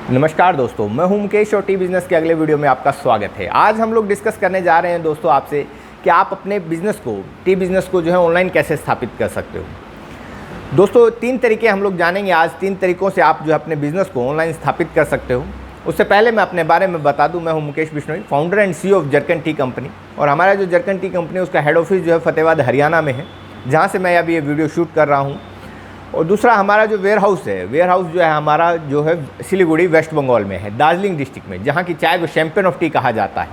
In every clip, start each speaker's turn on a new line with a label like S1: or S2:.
S1: नमस्कार दोस्तों, मैं हूं मुकेश और टी बिज़नेस के अगले वीडियो में आपका स्वागत है। आज हम लोग डिस्कस करने जा रहे हैं दोस्तों आपसे कि आप अपने बिज़नेस को टी बिज़नेस को जो है ऑनलाइन कैसे स्थापित कर सकते हो। दोस्तों 3 तरीके हम लोग जानेंगे आज। 3 तरीक़ों से आप जो है अपने बिज़नेस को ऑनलाइन स्थापित कर सकते हो। उससे पहले मैं अपने बारे में बता दूं, मैं हूं Mukesh Bishnoi, founder and CEO of zircon T company. और हमारा जो जरकन टी कंपनी है उसका हेड ऑफिस जो है फतेहाबाद हरियाणा में है, जहाँ से मैं अभी ये वीडियो शूट कर रहा हूँ। और दूसरा हमारा जो वेयर हाउस जो है हमारा जो है सिलीगुड़ी वेस्ट बंगाल में है, दार्जिलिंग डिस्ट्रिक्ट में, जहाँ की चाय को चैंपियन ऑफ टी कहा जाता है।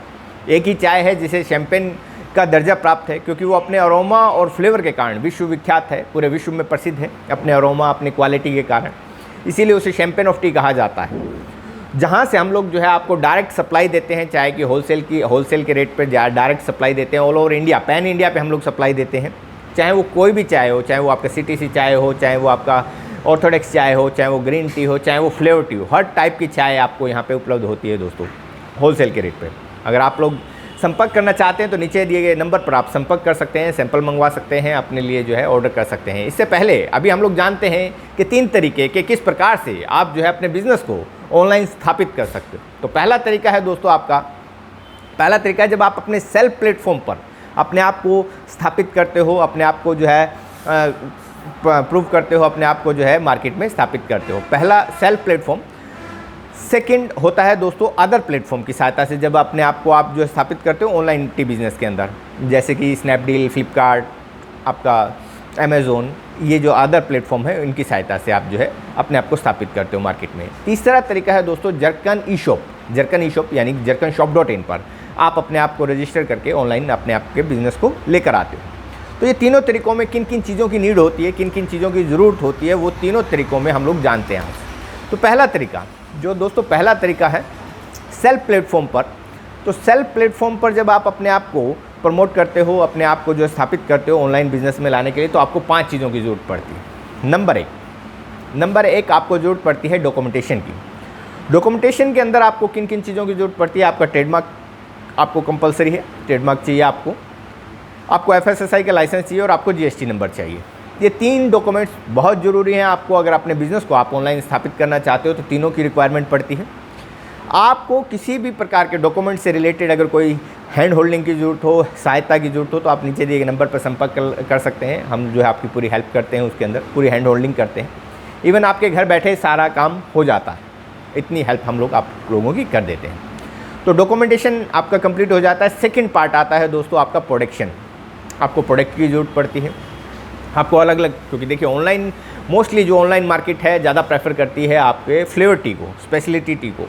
S1: एक ही चाय है जिसे चैंपियन का दर्जा प्राप्त है, क्योंकि वो अपने अरोमा और फ्लेवर के कारण विश्वविख्यात है, पूरे विश्व में प्रसिद्ध है अपने अरोमा अपनी क्वालिटी के कारण, इसीलिए उसे चैंपियन ऑफ टी कहा जाता है। जहाँ से हम लोग जो है आपको डायरेक्ट सप्लाई देते हैं, चाय की होलसेल के रेट पर डायरेक्ट सप्लाई देते हैं। All over India, pan India पे हम लोग सप्लाई देते हैं, चाहे वो कोई भी चाय हो, चाहे वो आपका CTC चाय हो, चाहे वो आपका ऑर्थोडॉक्स चाय हो, चाहे वो ग्रीन टी हो, चाहे वो फ्लेवर टी हो, हर टाइप की चाय आपको यहाँ पे उपलब्ध होती है दोस्तों, होलसेल के रेट पे। अगर आप लोग संपर्क करना चाहते हैं तो नीचे दिए गए नंबर पर आप संपर्क कर सकते हैं, सैंपल मंगवा सकते हैं, अपने लिए जो है ऑर्डर कर सकते हैं। इससे पहले अभी हम लोग जानते हैं कि 3 तरीके के किस प्रकार से आप जो है अपने बिज़नेस को ऑनलाइन स्थापित कर सकते हो। तो पहला तरीका है दोस्तों आपका, पहला तरीका है जब आप अपने सेल्फ प्लेटफॉर्म पर अपने आप को स्थापित करते हो, अपने आप को जो है प्रूव करते हो, अपने आप को जो है मार्केट में स्थापित करते हो। पहला सेल्फ प्लेटफॉर्म। सेकंड होता है दोस्तों अदर प्लेटफॉर्म की सहायता से, जब अपने आप को आप जो है स्थापित करते हो ऑनलाइन टी बिज़नेस के अंदर, जैसे कि स्नैपडील, फ्लिपकार्ट, आपका अमेज़ोन, ये जो अदर प्लेटफॉर्म है इनकी सहायता से आप जो है अपने आप को स्थापित करते हो मार्केट में। तीसरा तरीका है दोस्तों जरकन ई शॉप यानी jarkanshop.in पर आप अपने आप को रजिस्टर करके ऑनलाइन अपने आप के बिज़नेस को लेकर आते हो। तो ये तीनों तरीक़ों में किन किन चीज़ों की नीड होती है, किन किन चीज़ों की ज़रूरत होती है, वो तीनों तरीक़ों में हम लोग जानते हैं। तो पहला तरीका जो दोस्तों पहला तरीका है सेल्फ प्लेटफॉर्म पर। तो सेल्फ प्लेटफॉर्म पर जब आप अपने आप को प्रमोट करते हो, अपने आप को जो स्थापित करते हो ऑनलाइन बिज़नेस में लाने के लिए, तो आपको 5 चीज़ों की ज़रूरत पड़ती है। नंबर एक आपको ज़रूरत पड़ती है डॉक्यूमेंटेशन की। डॉक्यूमेंटेशन के अंदर आपको किन किन चीज़ों की ज़रूरत पड़ती है? आपका ट्रेडमार्क आपको कंपलसरी है, ट्रेडमार्क चाहिए आपको FSSAI का लाइसेंस चाहिए और आपको GST नंबर चाहिए। ये 3 डॉक्यूमेंट्स बहुत ज़रूरी हैं आपको, अगर अपने बिज़नेस को आप ऑनलाइन स्थापित करना चाहते हो तो तीनों की रिक्वायरमेंट पड़ती है। आपको किसी भी प्रकार के डॉक्यूमेंट से रिलेटेड अगर कोई हैंड होल्डिंग की ज़रूरत हो, सहायता की ज़रूरत हो, तो आप नीचे दिए गए नंबर पर संपर्क कर सकते हैं। हम जो है आपकी पूरी हेल्प करते हैं, उसके अंदर पूरी हैंड होल्डिंग करते हैं। इवन आपके घर बैठे सारा काम हो जाता है, इतनी हेल्प हम लोग आप लोगों की कर देते हैं। तो डॉक्यूमेंटेशन आपका कंप्लीट हो जाता है। सेकंड पार्ट आता है दोस्तों आपका प्रोडक्शन। आपको प्रोडक्ट की ज़रूरत पड़ती है, आपको अलग अलग, क्योंकि देखिए ऑनलाइन मोस्टली जो ऑनलाइन मार्केट है ज़्यादा प्रेफर करती है आपके फ्लेवर टी को, स्पेशलिटी टी को।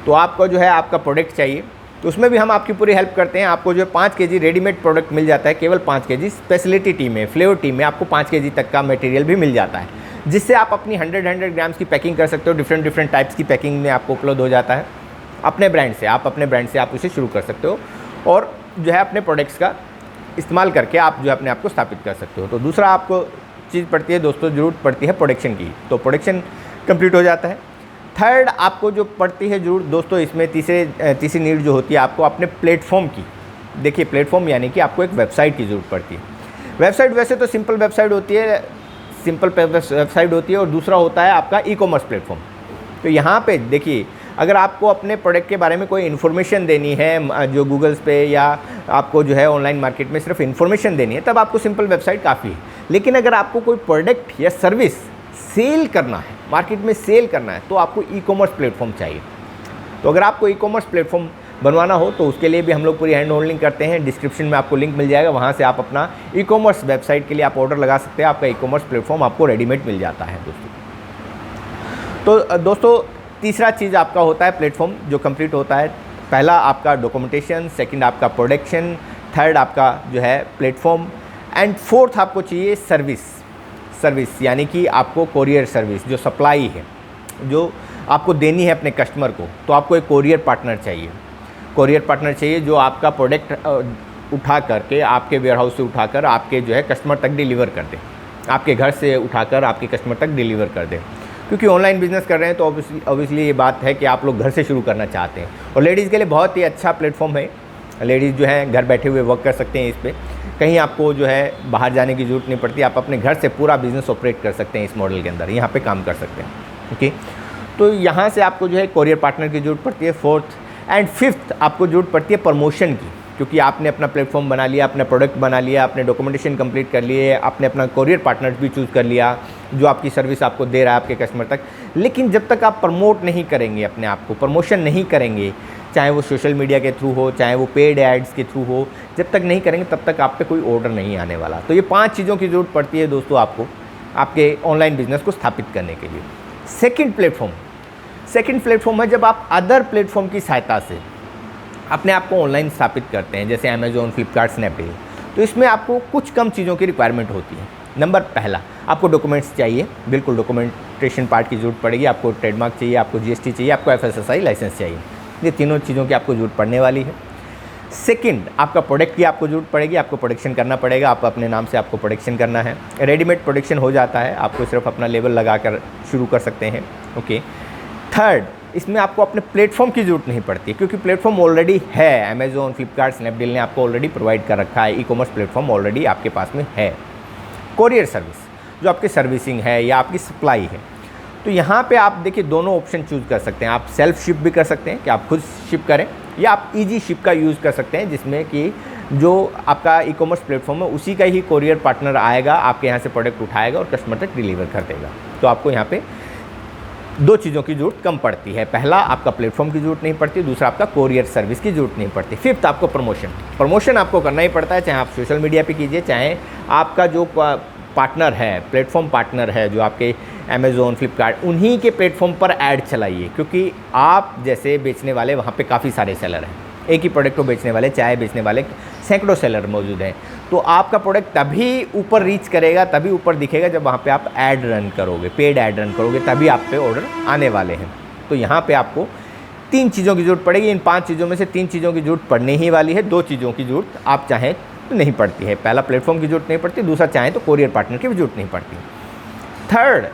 S1: तो आपको जो है आपका प्रोडक्ट चाहिए, तो उसमें भी हम आपकी पूरी हेल्प करते हैं। आपको जो है 5 kg रेडीमेड प्रोडक्ट मिल जाता है, केवल 5 kg स्पेशलिटी टी में, फ्लेवर टी में आपको 5 kg तक का मटेरियल भी मिल जाता है, जिससे आप अपनी 100 ग्राम्स की पैकिंग कर सकते हो। डिफरेंट टाइप्स की पैकिंग में आपको उपलब्ध हो जाता है। अपने ब्रांड से आप उसे शुरू कर सकते हो और जो है अपने प्रोडक्ट्स का इस्तेमाल करके आप जो है अपने आप को स्थापित कर सकते हो। तो दूसरा आपको चीज़ पड़ती है दोस्तों, ज़रूरत पड़ती है प्रोडक्शन की। तो प्रोडक्शन कंप्लीट हो जाता है। थर्ड आपको जो पड़ती है ज़रूरत दोस्तों, इसमें तीसरी नीड जो होती है आपको अपने प्लेटफॉर्म की। देखिए प्लेटफॉर्म यानी कि आपको एक वेबसाइट की ज़रूरत पड़ती है। वेबसाइट वैसे तो सिंपल वेबसाइट होती है और दूसरा होता है आपका ई-कॉमर्स प्लेटफॉर्म। तो यहाँ पे देखिए, अगर आपको अपने प्रोडक्ट के बारे में कोई इन्फॉर्मेशन देनी है, जो गूगल्स पे या आपको जो है ऑनलाइन मार्केट में सिर्फ इन्फॉर्मेशन देनी है, तब आपको सिंपल वेबसाइट काफ़ी है। लेकिन अगर आपको कोई प्रोडक्ट या सर्विस सेल करना है, मार्केट में सेल करना है, तो आपको ई-कॉमर्स प्लेटफॉर्म चाहिए। तो अगर आपको ई-कॉमर्स प्लेटफॉर्म बनवाना हो तो उसके लिए भी हम लोग पूरी हैंड होल्डिंग करते हैं। डिस्क्रिप्शन में आपको लिंक मिल जाएगा, वहाँ से आप अपना ई-कॉमर्स वेबसाइट के लिए आप ऑर्डर लगा सकते हैं। आपका ई-कॉमर्स प्लेटफॉर्म आपको रेडीमेड मिल जाता है दोस्तों। तो दोस्तों तीसरा चीज़ आपका होता है प्लेटफॉर्म जो कंप्लीट होता है। पहला आपका डॉक्यूमेंटेशन, सेकंड आपका प्रोडक्शन, थर्ड आपका जो है प्लेटफॉर्म, एंड फोर्थ आपको चाहिए सर्विस यानी कि आपको कोरियर सर्विस, जो सप्लाई है जो आपको देनी है अपने कस्टमर को। तो आपको एक कोरियर पार्टनर चाहिए जो आपका प्रोडक्ट उठा करके आपके वेयरहाउस से उठाकर आपके जो है कस्टमर तक डिलीवर कर दे, आपके घर से उठाकर आपके कस्टमर तक डिलीवर कर दे। क्योंकि ऑनलाइन बिज़नेस कर रहे हैं तो ऑब्वियसली ये बात है कि आप लोग घर से शुरू करना चाहते हैं, और लेडीज़ के लिए बहुत ही अच्छा प्लेटफॉर्म है। लेडीज़ जो है घर बैठे हुए वर्क कर सकते हैं इस पर, कहीं आपको जो है बाहर जाने की ज़रूरत नहीं पड़ती। आप अपने घर से पूरा बिज़नेस ऑपरेट कर सकते हैं इस मॉडल के अंदर, यहाँ पे काम कर सकते हैं। ओके, तो यहाँ से आपको जो है कोरियर पार्टनर की ज़रूरत पड़ती है। फोर्थ एंड फिफ्थ आपको ज़रूरत पड़ती है प्रमोशन की, क्योंकि आपने अपना प्लेटफॉर्म बना लिया, अपना प्रोडक्ट बना लिया, आपने डॉक्यूमेंटेशन कंप्लीट कर लिए, आपने अपना कोरियर पार्टनर भी चूज़ कर लिया जो आपकी सर्विस आपको दे रहा है आपके कस्टमर तक। लेकिन जब तक आप प्रमोट नहीं करेंगे अपने आप को, प्रमोशन नहीं करेंगे, चाहे वो सोशल मीडिया के थ्रू हो, चाहे वो पेड एड्स के थ्रू हो, जब तक नहीं करेंगे तब तक आप पे कोई ऑर्डर नहीं आने वाला। तो ये 5 चीज़ों की ज़रूरत पड़ती है दोस्तों आपको आपके ऑनलाइन बिजनेस को स्थापित करने के लिए। सेकंड प्लेटफॉर्म है जब आप अदर प्लेटफॉर्म की सहायता से अपने आप को ऑनलाइन स्थापित करते हैं, जैसे अमेज़ॉन, फ्लिपकार्ट, स्नैपडील। तो इसमें आपको कुछ कम चीज़ों की रिक्वायरमेंट होती है। नंबर पहला, आपको डॉक्यूमेंट्स चाहिए, बिल्कुल डॉक्यूमेंटेशन पार्ट की ज़रूरत पड़ेगी। आपको ट्रेडमार्क चाहिए, आपको जीएसटी चाहिए, आपको FSSAI लाइसेंस चाहिए। ये तीनों चीज़ों की आपको ज़रूरत पड़ने वाली है। सेकंड, आपका प्रोडक्ट की आपको ज़रूरत पड़ेगी, आपको प्रोडक्शन करना पड़ेगा, आप अपने नाम से आपको प्रोडक्शन करना है। रेडीमेड प्रोडक्शन हो जाता है, आपको सिर्फ अपना लेबल लगा कर शुरू कर सकते हैं। ओके। थर्ड, इसमें आपको अपने प्लेटफॉर्म की ज़रूरत नहीं पड़ती, क्योंकि प्लेटफॉर्म ऑलरेडी है। अमेज़ॉन, फ्लिपकार्ट, स्नैपडील ने आपको ऑलरेडी प्रोवाइड कर रखा है, ई-कॉमर्स प्लेटफॉर्म ऑलरेडी आपके पास में है। कोरियर सर्विस, जो आपकी सर्विसिंग है या आपकी सप्लाई है, तो यहाँ पे आप देखिए दोनों ऑप्शन चूज़ कर सकते हैं। आप सेल्फ शिप भी कर सकते हैं कि आप खुद शिप करें, या आप ईजी शिप का यूज़ कर सकते हैं, जिसमें कि जो आपका ई-कॉमर्स प्लेटफॉर्म है उसी का ही कोरियर पार्टनर आएगा, आपके यहाँ से प्रोडक्ट उठाएगा और कस्टमर तक डिलीवर कर देगा। तो आपको यहाँ पे 2 चीज़ों की ज़रूरत कम पड़ती है। पहला, आपका प्लेटफॉर्म की ज़रूरत नहीं पड़ती, दूसरा आपका कोरियर सर्विस की ज़रूरत नहीं पड़ती। फिफ्थ, आपको प्रमोशन आपको करना ही पड़ता है, चाहे आप सोशल मीडिया पे कीजिए, चाहे आपका जो पार्टनर है, प्लेटफॉर्म पार्टनर है जो आपके अमेज़ॉन, फ्लिपकार्ट, उन्हीं के प्लेटफॉर्म पर ऐड चलाइए, क्योंकि आप जैसे बेचने वाले वहाँ पे काफ़ी सारे सेलर हैं। एक ही प्रोडक्ट को बेचने वाले, चाय बेचने वाले सैकड़ों सेलर मौजूद हैं। तो आपका प्रोडक्ट तभी ऊपर रीच करेगा, तभी ऊपर दिखेगा जब वहाँ पे आप ऐड रन करोगे, पेड ऐड रन करोगे, तभी आप पे ऑर्डर आने वाले हैं। तो यहाँ पे आपको 3 चीज़ों की ज़रूरत पड़ेगी। इन 5 चीज़ों में से 3 चीज़ों की ज़रूरत पड़ने ही वाली है। 2 चीज़ों की ज़रूरत आप चाहें तो नहीं पड़ती है। पहला, प्लेटफॉर्म की ज़रूरत नहीं पड़ती, दूसरा चाहें तो कोरियर पार्टनर की भी ज़रूरत नहीं पड़ती।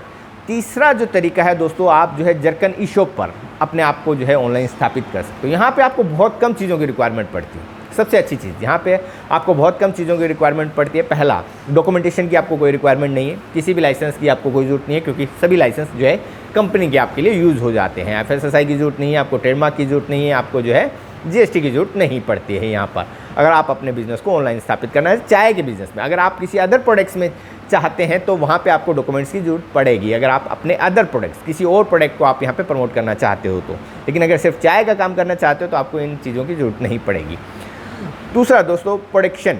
S1: तीसरा जो तरीका है दोस्तों, आप जो है जरकन ई-शॉप पर अपने आप को जो है ऑनलाइन स्थापित कर सकते हो। यहाँ पे आपको बहुत कम चीज़ों की रिक्वायरमेंट पड़ती है। सबसे अच्छी चीज़, यहाँ पे आपको बहुत कम चीज़ों की रिक्वायरमेंट पड़ती है। पहला, डॉक्यूमेंटेशन की आपको कोई रिक्वायरमेंट नहीं है, किसी भी लाइसेंस की आपको कोई ज़रूरत नहीं है, क्योंकि सभी लाइसेंस जो है कंपनी के आपके लिए यूज़ हो जाते हैं। FSSAI की ज़रूरत नहीं है, आपको ट्रेडमार्क की ज़रूरत नहीं है, आपको जो है GST की ज़रूरत नहीं पड़ती है यहाँ पर, अगर आप अपने बिज़नेस को ऑनलाइन स्थापित करना है। चाय के बिज़नेस में अगर आप किसी अदर प्रोडक्ट्स में चाहते हैं तो वहाँ पे आपको डॉक्यूमेंट्स की ज़रूरत पड़ेगी, अगर आप अपने अदर प्रोडक्ट्स, किसी और प्रोडक्ट को आप यहाँ पे प्रमोट करना चाहते हो तो। लेकिन अगर सिर्फ चाय का काम करना चाहते हो तो आपको इन चीज़ों की ज़रूरत नहीं पड़ेगी। दूसरा दोस्तों, प्रोडक्शन,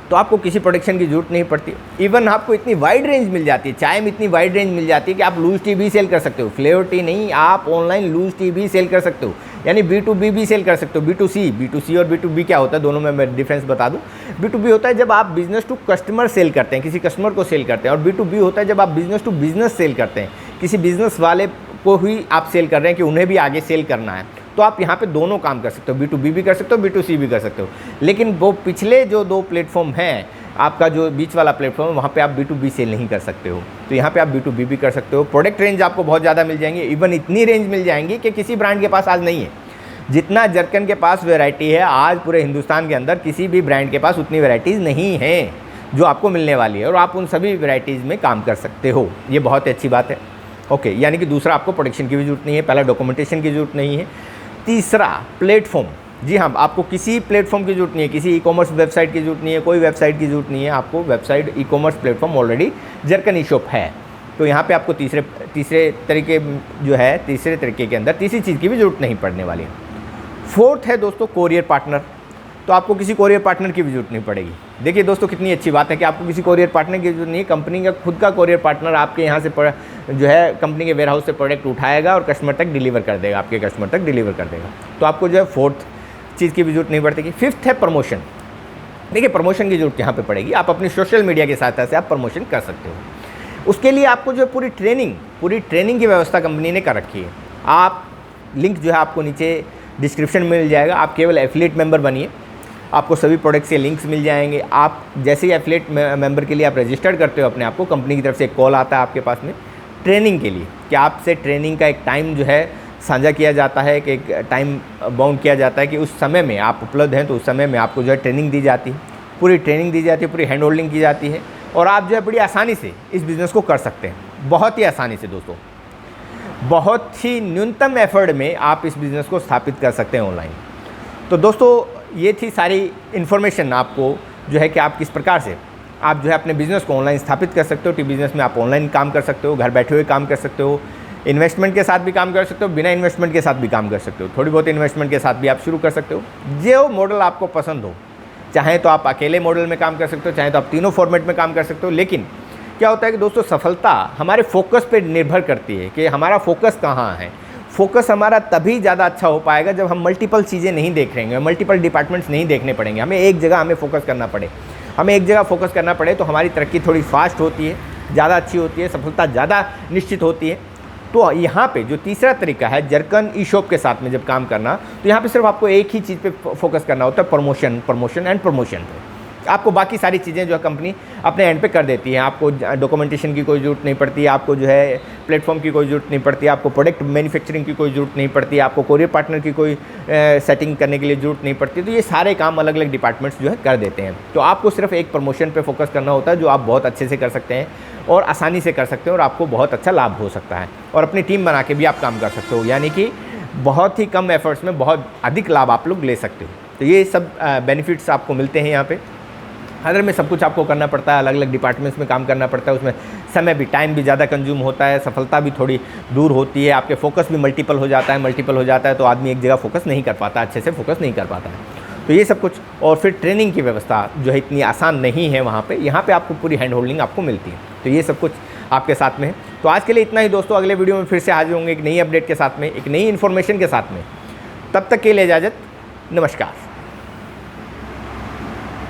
S1: तो आपको किसी प्रोडक्शन की ज़रूरत नहीं पड़ती। इवन आपको इतनी वाइड रेंज मिल जाती है, चाय में इतनी वाइड रेंज मिल जाती है कि आप लूज़ टी भी सेल कर सकते हो। फ्लेवर टी नहीं, आप ऑनलाइन लूज़ टी भी सेल कर सकते हो, यानी B2B भी सेल कर सकते हो। B2C और B2B क्या होता है, दोनों में मैं डिफरेंस बता दूं। B2B होता है जब आप बिज़नेस टू कस्टमर सेल करते हैं, किसी कस्टमर को सेल करते हैं, और B2B होता है जब आप बिज़नेस टू बिज़नेस सेल करते हैं, किसी बिज़नेस वाले को ही आप सेल कर रहे हैं कि उन्हें भी आगे सेल करना है। तो आप यहाँ पे दोनों काम कर सकते हो, B2B भी कर सकते हो, B2C भी कर सकते हो। लेकिन वो पिछले जो 2 प्लेटफॉर्म हैं, आपका जो बीच वाला प्लेटफॉर्म है, वहाँ पे आप B2B सेल नहीं कर सकते हो। तो यहाँ पे आप B2B भी कर सकते हो। प्रोडक्ट रेंज आपको बहुत ज़्यादा मिल जाएंगे, इवन इतनी रेंज मिल जाएंगी कि किसी ब्रांड के पास आज नहीं है। जितना जरकन के पास वैरायटी है, आज पूरे हिंदुस्तान के अंदर किसी भी ब्रांड के पास उतनी वैरायटीज़ नहीं हैं जो आपको मिलने वाली है, और आप उन सभी वैरायटीज़ में काम कर सकते हो। ये बहुत अच्छी बात है। ओके, यानी कि दूसरा, आपको प्रोडक्शन की भी ज़रूरत नहीं है। पहला, डॉक्यूमेंटेशन की ज़रूरत नहीं है। तीसरा, प्लेटफॉर्म। जी हाँ, आपको किसी प्लेटफॉर्म की ज़रूरत नहीं है, किसी ई-कॉमर्स वेबसाइट की ज़रूरत नहीं है, कोई वेबसाइट की ज़रूरत नहीं है। आपको वेबसाइट, ई-कॉमर्स प्लेटफॉर्म ऑलरेडी जरकन ई-शॉप है। तो यहाँ पे आपको तीसरे तरीके के अंदर तीसरी चीज़ की भी ज़रूरत नहीं पड़ने वाली है। फोर्थ है दोस्तों, कोरियर पार्टनर। तो आपको किसी कोरियर पार्टनर की भी ज़रूरत नहीं पड़ेगी। देखिए दोस्तों, कितनी अच्छी बात है कि आपको किसी कोरियर पार्टनर की ज़रूरत नहीं है। कंपनी का खुद का कोरियर पार्टनर आपके यहाँ से जो है कंपनी के वेयरहाउस से प्रोडक्ट उठाएगा और कस्टमर तक डिलीवर कर देगा, आपके कस्टमर तक डिलीवर कर देगा। तो आपको जो है फोर्थ चीज़ की भी ज़रूरत नहीं पड़ती। फिफ्थ है प्रमोशन। देखिए, प्रमोशन की ज़रूरत यहाँ पे पड़ेगी। आप अपनी सोशल मीडिया की सहायता से आप प्रमोशन कर सकते हो। उसके लिए आपको जो पूरी ट्रेनिंग की व्यवस्था कंपनी ने कर रखी है। आप लिंक जो है आपको नीचे डिस्क्रिप्शन में मिल जाएगा। आप केवल एफिलिएट मेंबर बनिए, आपको सभी प्रोडक्ट्स के लिंक्स मिल जाएंगे। आप जैसे ही एफिलिएट मेंबर के लिए आप रजिस्टर्ड करते हो अपने आप को, कंपनी की तरफ से एक कॉल आता है आपके पास में ट्रेनिंग के लिए, कि आपसे ट्रेनिंग का एक टाइम जो है साझा किया जाता है, कि एक टाइम बाउंड किया जाता है कि उस समय में आप उपलब्ध हैं, तो उस समय में आपको जो है ट्रेनिंग दी जाती है, पूरी ट्रेनिंग दी जाती है, पूरी हैंड होल्डिंग की जाती है, और आप जो है बड़ी आसानी से इस बिज़नेस को कर सकते हैं, बहुत ही आसानी से दोस्तों। बहुत ही न्यूनतम एफर्ट में आप इस बिज़नेस को स्थापित कर सकते हैं ऑनलाइन। तो दोस्तों ये थी सारी इन्फॉर्मेशन आपको जो है कि आप किस प्रकार से आप जो है अपने बिज़नेस को ऑनलाइन स्थापित कर सकते हो। टी बिज़नेस में आप ऑनलाइन काम कर सकते हो, घर बैठे हुए काम कर सकते हो, इन्वेस्टमेंट के साथ भी काम कर सकते हो, बिना इन्वेस्टमेंट के साथ भी काम कर सकते हो, थोड़ी बहुत इन्वेस्टमेंट के साथ भी आप शुरू कर सकते हो। जो मॉडल आपको पसंद हो, चाहे तो आप अकेले मॉडल में काम कर सकते हो, चाहे तो आप तीनों फॉर्मेट में काम कर सकते हो। लेकिन क्या होता है कि दोस्तों सफलता हमारे फोकस पे निर्भर करती है कि हमारा फोकस कहाँ है। फोकस हमारा तभी ज़्यादा अच्छा हो पाएगा जब हम मल्टीपल चीज़ें नहीं देख रहे हैं, मल्टीपल डिपार्टमेंट्स नहीं देखने पड़ेंगे, हमें एक जगह हमें फोकस करना पड़े। हमें एक जगह फोकस करना पड़े तो हमारी तरक्की थोड़ी फास्ट होती है, ज़्यादा अच्छी होती है, सफलता ज़्यादा निश्चित होती है। तो यहाँ पे जो तीसरा तरीका है जर्कन ईशॉप के साथ में जब काम करना, तो यहाँ पे सिर्फ आपको एक ही चीज़ पे फोकस करना होता है, प्रमोशन एंड प्रमोशन पे। आपको बाकी सारी चीज़ें जो है कंपनी अपने एंड पे कर देती है। आपको डॉक्यूमेंटेशन की कोई ज़रूरत नहीं पड़ती, आपको जो है प्लेटफॉर्म की कोई ज़रूरत नहीं पड़ती, आपको प्रोडक्ट मैन्युफैक्चरिंग की कोई ज़रूरत नहीं पड़ती, आपको कोरियर पार्टनर की कोई सेटिंग करने के लिए ज़रूरत नहीं पड़ती। तो ये सारे काम अलग अलग डिपार्टमेंट्स जो है कर देते हैं। तो आपको सिर्फ एक प्रमोशन पे फोकस करना होता है जो आप बहुत अच्छे से कर सकते हैं और आसानी से कर सकते हैं और आपको बहुत अच्छा लाभ हो सकता है। और अपनी टीम बना के भी आप काम कर सकते हो, यानी कि बहुत ही कम एफर्ट्स में बहुत अधिक लाभ आप लोग ले सकते हो। तो ये सब बेनिफिट्स आपको मिलते हैं यहाँ पे। अदर में सब कुछ आपको करना पड़ता है, अलग अलग डिपार्टमेंट्स में काम करना पड़ता है, उसमें समय भी, टाइम भी ज़्यादा कंज्यूम होता है, सफलता भी थोड़ी दूर होती है, आपके फोकस भी मल्टीपल हो जाता है तो आदमी एक जगह फोकस नहीं कर पाता, अच्छे से फोकस नहीं कर पाता है। तो ये सब कुछ, और फिर ट्रेनिंग की व्यवस्था जो है इतनी आसान नहीं है वहाँ पे, यहाँ पे आपको पूरी हैंड होल्डिंग आपको मिलती है। तो ये सब कुछ आपके साथ में है। तो आज के लिए इतना ही दोस्तों, अगले वीडियो में फिर से हाजिर होंगे एक नई अपडेट के साथ में, एक नई इन्फॉर्मेशन के साथ में। तब तक के लिए इजाज़त, नमस्कार।